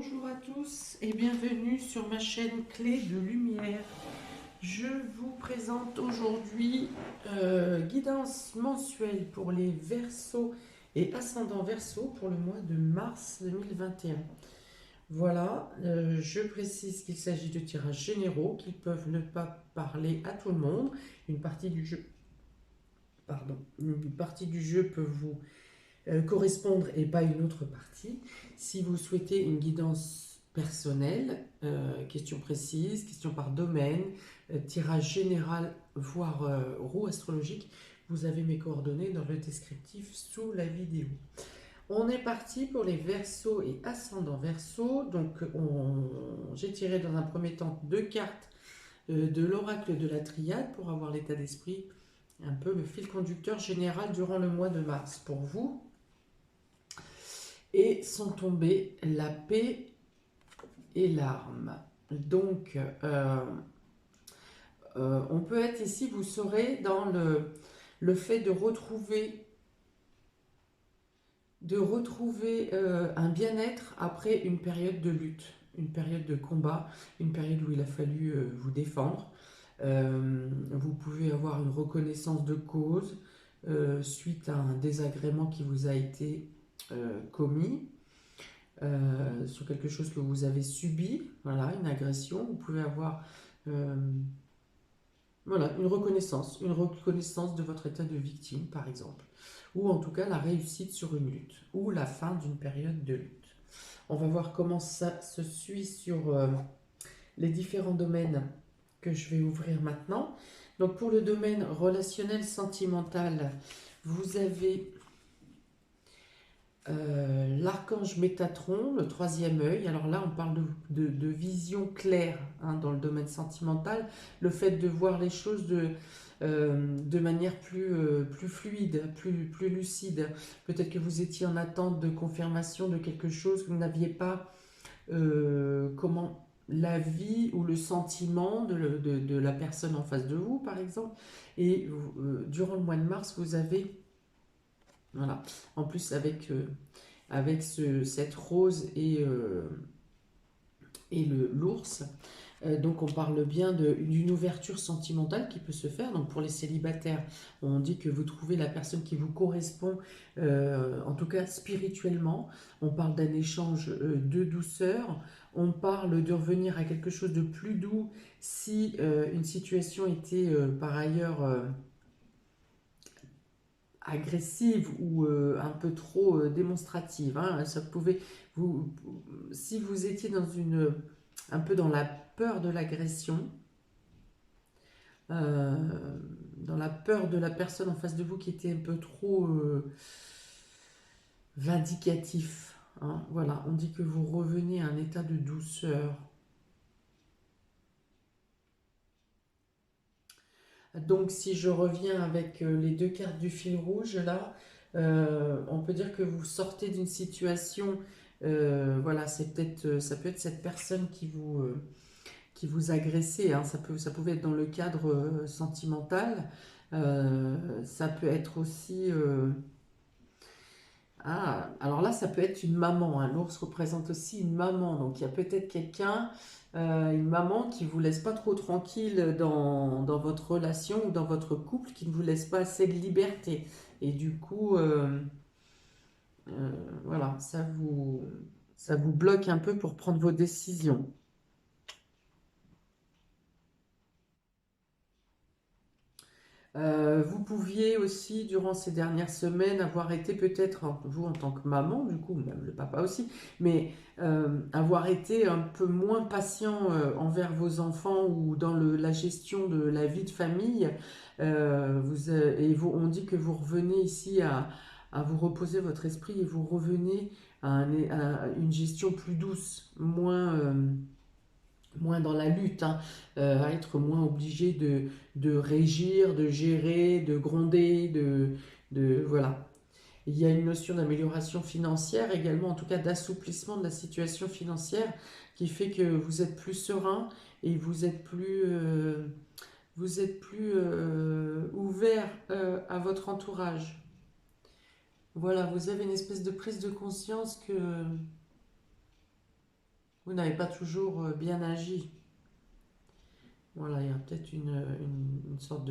Bonjour à tous et bienvenue sur ma chaîne Clé de Lumière. Je vous présente aujourd'hui guidance mensuelle pour les Verseaux et ascendants Verseaux pour le mois de mars 2021. Voilà, je précise qu'il s'agit de tirages généraux qui peuvent ne pas parler à tout le monde. Une partie du jeu, une partie du jeu peut vous correspondre et pas une autre partie. Si vous souhaitez une guidance personnelle, questions précises, questions par domaine, tirage général, voire roue astrologique, vous avez mes coordonnées dans le descriptif sous la vidéo. On est parti pour les Verseaux et ascendants Verseaux. Donc, j'ai tiré dans un premier temps 2 cartes de l'oracle de la triade pour avoir l'état d'esprit, un peu le fil conducteur général durant le mois de mars pour vous. Et sont tombées la paix et l'arme. Donc, on peut être ici, vous serez dans le fait de retrouver un bien-être après une période de lutte, une période de combat, une période où il a fallu vous défendre. Vous pouvez avoir une reconnaissance de cause suite à un désagrément qui vous a été commis. Sur quelque chose que vous avez subi, voilà, une agression. Vous pouvez avoir voilà, une reconnaissance de votre état de victime, par exemple, ou en tout cas la réussite sur une lutte, ou la fin d'une période de lutte. On va voir comment ça se suit sur les différents domaines que je vais ouvrir maintenant. Donc pour le domaine relationnel sentimental, vous avez l'archange Métatron, le troisième œil. Alors là, on parle de vision claire dans le domaine sentimental, le fait de voir les choses de manière plus fluide, plus lucide. Peut-être que vous étiez en attente de confirmation de quelque chose, que vous n'aviez pas comment la vie ou le sentiment de la personne en face de vous, par exemple. Et durant le mois de mars, vous avez voilà. En plus, avec cette rose et l'ours, donc on parle bien d'une ouverture sentimentale qui peut se faire. Donc pour les célibataires, on dit que vous trouvez la personne qui vous correspond, en tout cas spirituellement. On parle d'un échange de douceur. On parle de revenir à quelque chose de plus doux si une situation était par ailleurs agressive ou un peu trop démonstrative. Ça pouvait si vous étiez un peu dans la peur de l'agression, euh, dans la peur de la personne en face de vous qui était un peu trop vindicatif. Voilà, on dit que vous revenez à un état de douceur. Donc si je reviens avec les 2 cartes du fil rouge là, on peut dire que vous sortez d'une situation, voilà, ça peut être cette personne qui vous agressait, ça pouvait être dans le cadre sentimental, ça peut être aussi, alors là ça peut être une maman, l'ours représente aussi une maman, donc il y a peut-être quelqu'un, une maman qui vous laisse pas trop tranquille dans votre relation ou dans votre couple, qui ne vous laisse pas assez de liberté. Et du coup, voilà, ça vous bloque un peu pour prendre vos décisions. Vous pouviez aussi, durant ces dernières semaines, avoir été peut-être, vous en tant que maman, du coup, même le papa aussi, mais avoir été un peu moins patient envers vos enfants ou dans la gestion de la vie de famille. On dit que vous revenez ici à vous reposer votre esprit et vous revenez à une gestion plus douce, moins dans la lutte, à être moins obligé de régir, de gérer, de gronder, voilà. Il y a une notion d'amélioration financière également, en tout cas d'assouplissement de la situation financière, qui fait que vous êtes plus serein et vous êtes plus ouvert à votre entourage. Voilà, vous avez une espèce de prise de conscience que Vous n'avez pas toujours bien agi. Voilà, il y a peut-être une sorte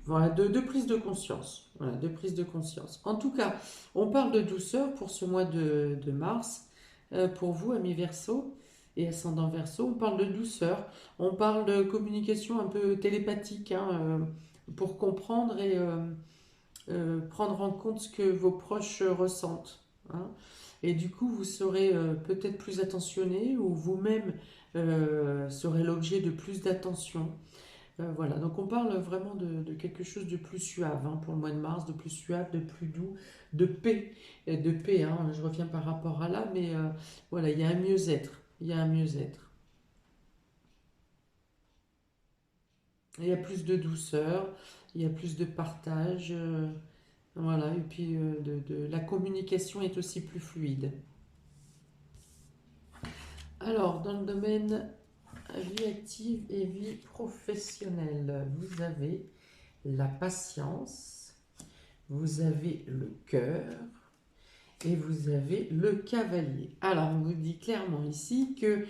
voilà, de prise de conscience. Voilà, de prise de conscience. En tout cas, on parle de douceur pour ce mois de mars. Pour vous, amis Verseau et ascendant Verseau, on parle de douceur. On parle de communication un peu télépathique, hein, pour comprendre et prendre en compte ce que vos proches ressentent, hein. Et du coup, vous serez peut-être plus attentionné ou vous-même serez l'objet de plus d'attention. Voilà, donc on parle vraiment de quelque chose de plus suave, hein, pour le mois de mars, de plus suave, de plus doux, de paix, hein, je reviens par rapport à là, mais voilà, il y a un mieux-être, il y a un mieux-être. Il y a plus de douceur, il y a plus de partage, voilà, et puis la communication est aussi plus fluide. Alors, dans le domaine vie active et vie professionnelle, vous avez la patience, vous avez le cœur et vous avez le cavalier. Alors, on vous dit clairement ici que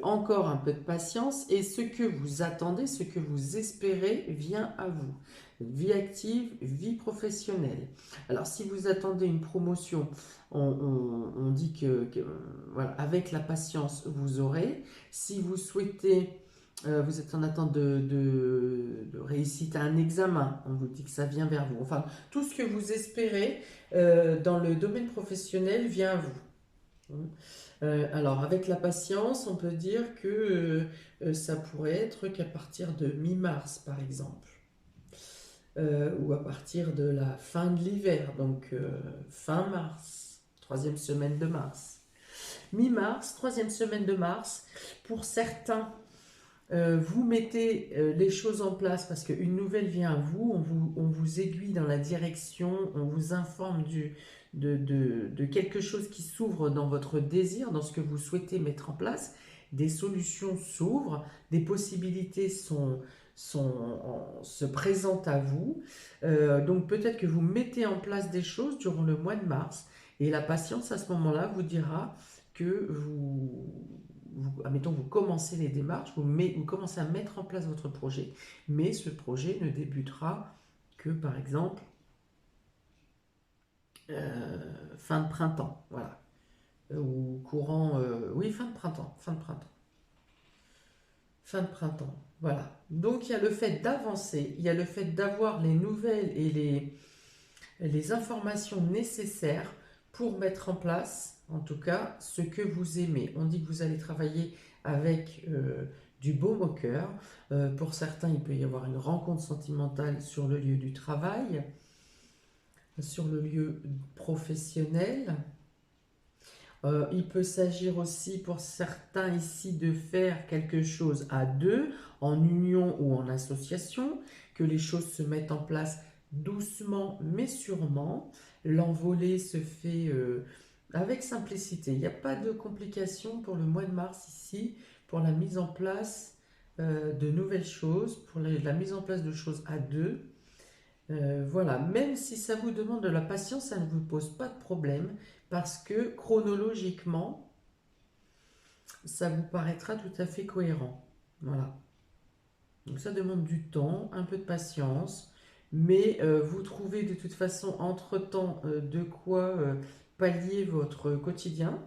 encore un peu de patience et ce que vous attendez, ce que vous espérez vient à vous. Vie active, vie professionnelle. Alors, si vous attendez une promotion, on dit voilà, avec la patience, vous aurez. Si vous souhaitez vous êtes en attente de réussite à un examen, on vous dit que ça vient vers vous. Enfin, tout ce que vous espérez dans le domaine professionnel vient à vous. Alors, avec la patience, on peut dire que ça pourrait être qu'à partir de mi-mars, par exemple, ou à partir de la fin de l'hiver, donc fin mars, troisième semaine de mars. Mi-mars, troisième semaine de mars, pour certains, vous mettez les choses en place parce qu'une nouvelle vient à vous, on vous aiguille dans la direction, on vous informe de quelque chose qui s'ouvre dans votre désir, dans ce que vous souhaitez mettre en place. Des solutions s'ouvrent, des possibilités se présentent à vous. Donc peut-être que vous mettez en place des choses durant le mois de mars et la patience à ce moment-là vous dira que admettons, vous commencez les démarches, vous commencez à mettre en place votre projet, mais ce projet ne débutera que, par exemple, fin de printemps, voilà, ou courant, oui, fin de printemps, fin de printemps, voilà. Donc il y a le fait d'avancer, il y a le fait d'avoir les nouvelles et les informations nécessaires pour mettre en place, en tout cas, ce que vous aimez. On dit que vous allez travailler avec du baume au cœur. Pour certains, il peut y avoir une rencontre sentimentale sur le lieu du travail, sur le lieu professionnel. Il peut s'agir aussi pour certains ici de faire quelque chose à deux, en union ou en association, que les choses se mettent en place doucement mais sûrement. L'envolée se fait avec simplicité. Il n'y a pas de complications pour le mois de mars ici, pour la mise en place de nouvelles choses, pour la mise en place de choses à deux. Voilà, même si ça vous demande de la patience, ça ne vous pose pas de problème parce que chronologiquement, ça vous paraîtra tout à fait cohérent. Voilà. Donc ça demande du temps, un peu de patience, mais vous trouvez de toute façon entre-temps de quoi pallier votre quotidien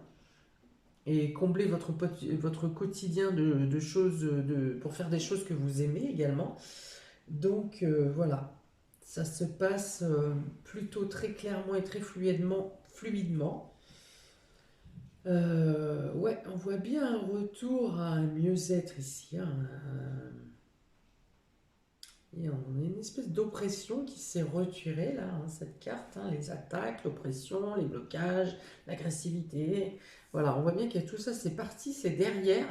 et combler votre quotidien de choses, pour faire des choses que vous aimez également. Donc voilà, ça se passe plutôt très clairement et très fluidement. Ouais, on voit bien un retour à un mieux-être ici, hein. Et on a une espèce d'oppression qui s'est retirée là, hein, cette carte, hein, les attaques, l'oppression, les blocages, l'agressivité. Voilà, on voit bien que tout ça c'est parti, c'est derrière,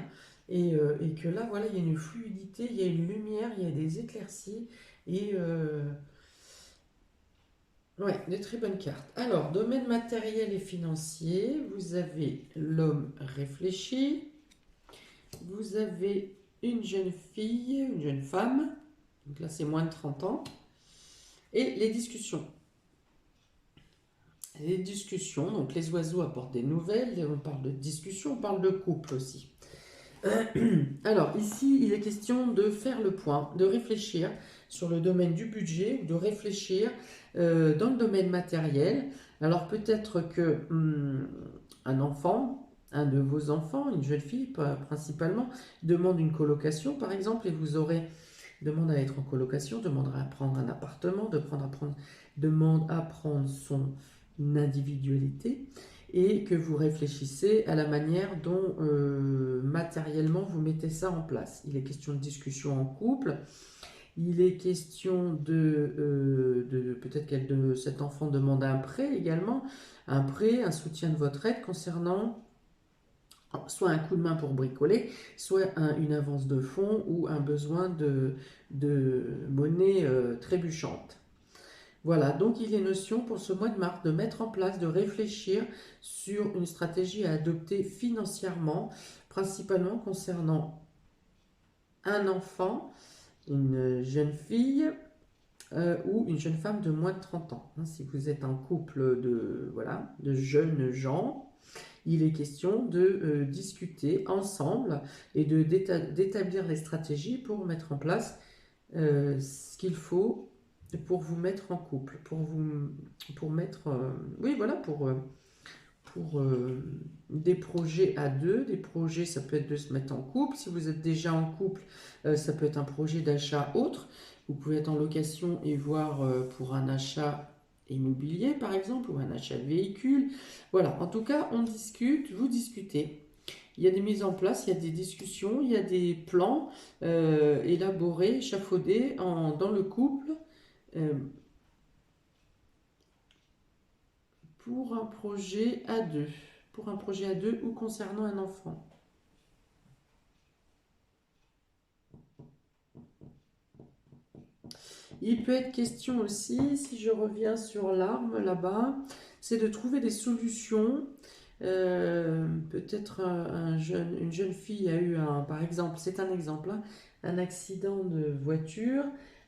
et que là, voilà, il y a une fluidité, il y a une lumière, il y a des éclaircies, et ouais, de très bonnes cartes. Alors, domaine matériel et financier, vous avez l'homme réfléchi, vous avez une jeune fille, une jeune femme, donc là c'est moins de 30 ans, et les discussions. Les discussions, donc les oiseaux apportent des nouvelles, on parle de discussion, on parle de couple aussi. Alors ici, il est question de faire le point, de réfléchir sur le domaine du budget, de réfléchir dans le domaine matériel. Alors peut-être que un enfant, un de vos enfants, une jeune fille principalement, demande une colocation par exemple et vous aurez demande à être en colocation, demande à prendre un appartement, demande à prendre son individualité et que vous réfléchissez à la manière dont matériellement vous mettez ça en place. Il est question de discussion en couple, il est question de peut-être que cet enfant demande un prêt également, un prêt, un soutien de votre aide concernant soit un coup de main pour bricoler, soit une avance de fonds ou un besoin de monnaie trébuchante. Voilà, donc il est notion pour ce mois de mars de mettre en place, de réfléchir sur une stratégie à adopter financièrement, principalement concernant un enfant, une jeune fille ou une jeune femme de moins de 30 ans. Si vous êtes un couple voilà, de jeunes gens, il est question de discuter ensemble et d'établir les stratégies pour mettre en place ce qu'il faut pour vous mettre en couple, pour mettre, oui voilà, pour des projets à deux, des projets, ça peut être de se mettre en couple. Si vous êtes déjà en couple, ça peut être un projet d'achat autre. Vous pouvez être en location et voir pour un achat immobilier par exemple, ou un achat de véhicule. Voilà, en tout cas, on discute, vous discutez. Il y a des mises en place, il y a des discussions, il y a des plans élaborés, échafaudés dans le couple euh, pour un projet à deux. Pour un projet à deux ou concernant un enfant. Il peut être question aussi, si je reviens sur l'arme là-bas, c'est de trouver des solutions. Peut-être une jeune fille a eu par exemple, c'est un exemple, hein, un accident de voiture,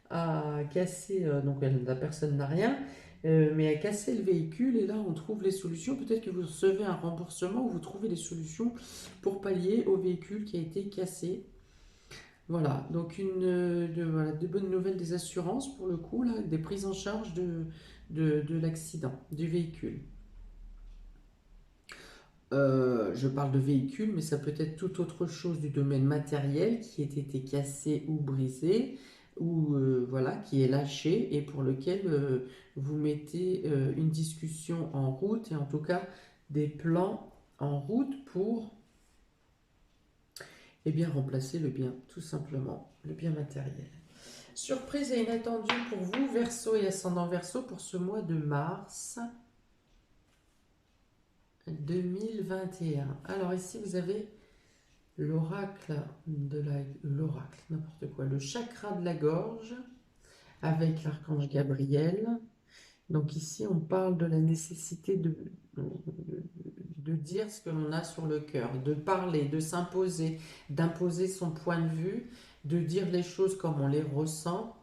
a cassé, donc la personne n'a rien, mais a cassé le véhicule et là on trouve les solutions. Peut-être que vous recevez un remboursement ou vous trouvez des solutions pour pallier au véhicule qui a été cassé. Voilà, donc voilà, de bonnes nouvelles des assurances pour le coup, là, des prises en charge de l'accident, du véhicule. Je parle de véhicule, mais ça peut être tout autre chose du domaine matériel qui ait été cassé ou brisé, ou voilà, qui est lâché et pour lequel vous mettez une discussion en route et en tout cas des plans en route pour bien remplacer le bien, tout simplement, le bien matériel. Surprise et inattendue pour vous, Verseau et ascendant Verseau, pour ce mois de mars 2021. Alors ici, vous avez l'oracle n'importe quoi, le chakra de la gorge, avec l'archange Gabriel. Donc ici, on parle de la nécessité de dire ce que l'on a sur le cœur, de parler, de s'imposer, d'imposer son point de vue, de dire les choses comme on les ressent.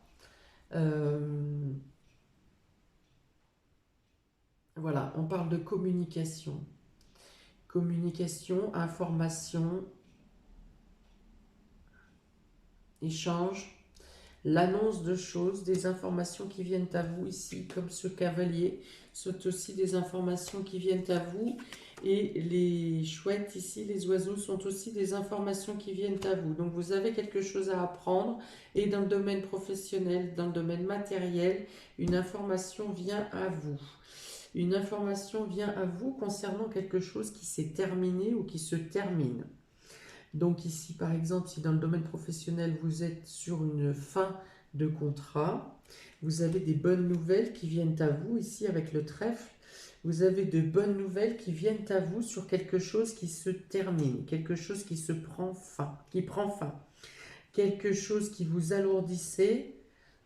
Voilà, on parle de communication. Communication, information, échange, l'annonce de choses, des informations qui viennent à vous ici, comme ce cavalier, sont aussi des informations qui viennent à vous. Et les chouettes ici, les oiseaux, sont aussi des informations qui viennent à vous. Donc vous avez quelque chose à apprendre. Et dans le domaine professionnel, dans le domaine matériel, une information vient à vous. Une information vient à vous concernant quelque chose qui s'est terminé ou qui se termine. Donc ici, par exemple, si dans le domaine professionnel, vous êtes sur une fin de contrat, vous avez des bonnes nouvelles qui viennent à vous. Ici, avec le trèfle, vous avez de bonnes nouvelles qui viennent à vous sur quelque chose qui se termine, quelque chose qui prend fin, quelque chose qui vous alourdissait,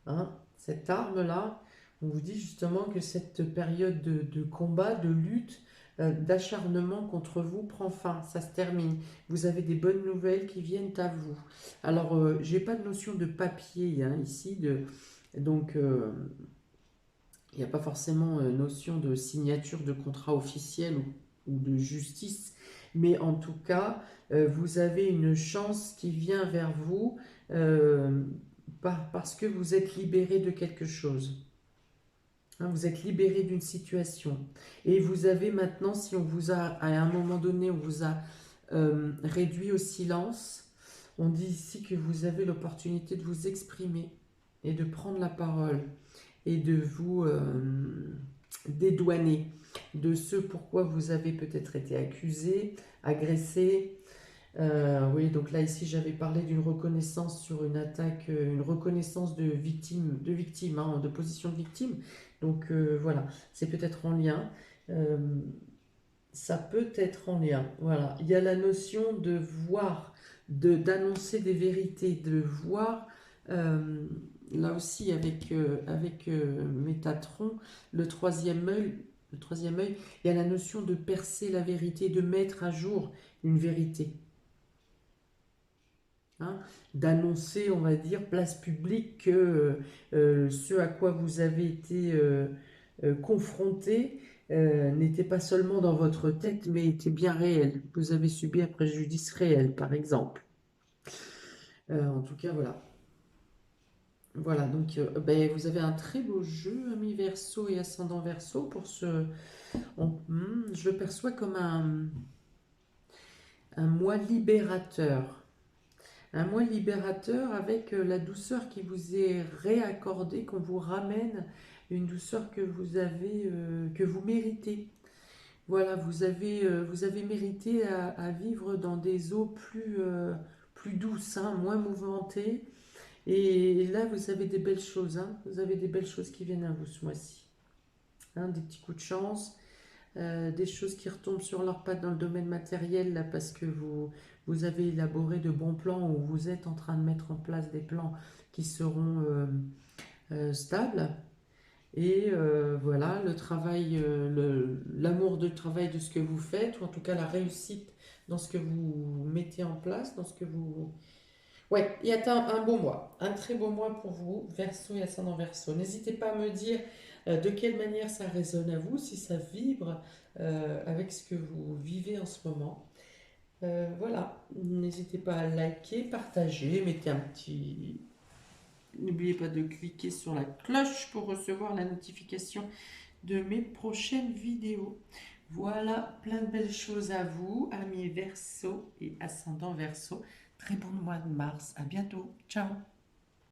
hein, cette arme-là. On vous dit justement que cette période de combat, de lutte, d'acharnement contre vous prend fin, ça se termine. Vous avez des bonnes nouvelles qui viennent à vous. Alors, j'ai pas de notion de papier hein, ici, donc Il n'y a pas forcément notion de signature de contrat officiel ou de justice, mais en tout cas, vous avez une chance qui vient vers vous euh, parce que vous êtes libéré de quelque chose. Hein, vous êtes libéré d'une situation. Et vous avez maintenant, si on vous a, à un moment donné, on vous a réduit au silence, on dit ici que vous avez l'opportunité de vous exprimer et de prendre la parole et de vous dédouaner de ce pourquoi vous avez peut-être été accusé, agressé. Oui, donc là ici j'avais parlé d'une reconnaissance sur une attaque, une reconnaissance de victime, hein, de position de victime. Donc voilà, c'est peut-être en lien. Euh, Ça peut être en lien. Voilà, il y a la notion de voir, d'annoncer des vérités, de voir. euh, Là aussi avec Métatron, le troisième œil, il y a la notion de percer la vérité, de mettre à jour une vérité, hein, d'annoncer, on va dire, place publique que ce à quoi vous avez été confronté n'était pas seulement dans votre tête, mais était bien réel. Vous avez subi un préjudice réel, par exemple. En tout cas, voilà. Voilà, donc ben, vous avez un très beau jeu, ami Verseau et ascendant Verseau, pour ce... je le perçois comme un mois libérateur. Un mois libérateur avec la douceur qui vous est réaccordée, qu'on vous ramène, une douceur que vous avez, que vous méritez. Voilà, vous avez mérité à vivre dans des eaux plus douces, hein, moins mouvementées. Et là, vous avez des belles choses, hein, vous avez des belles choses qui viennent à vous ce mois-ci. Hein, des petits coups de chance, des choses qui retombent sur leurs pattes dans le domaine matériel, là, parce que vous avez élaboré de bons plans ou vous êtes en train de mettre en place des plans qui seront stables. Et voilà, le travail, l'amour de travail de ce que vous faites, ou en tout cas la réussite dans ce que vous mettez en place, dans ce que vous... Ouais, il y a un beau mois, un très beau mois pour vous, Verseau et ascendant Verseau. N'hésitez pas à me dire de quelle manière ça résonne à vous, si ça vibre avec ce que vous vivez en ce moment. Voilà, n'hésitez pas à liker, partager, mettez un petit... N'oubliez pas de cliquer sur la cloche pour recevoir la notification de mes prochaines vidéos. Voilà, plein de belles choses à vous, amis Verseau et ascendant Verseau. Très bon mois de mars. À bientôt. Ciao.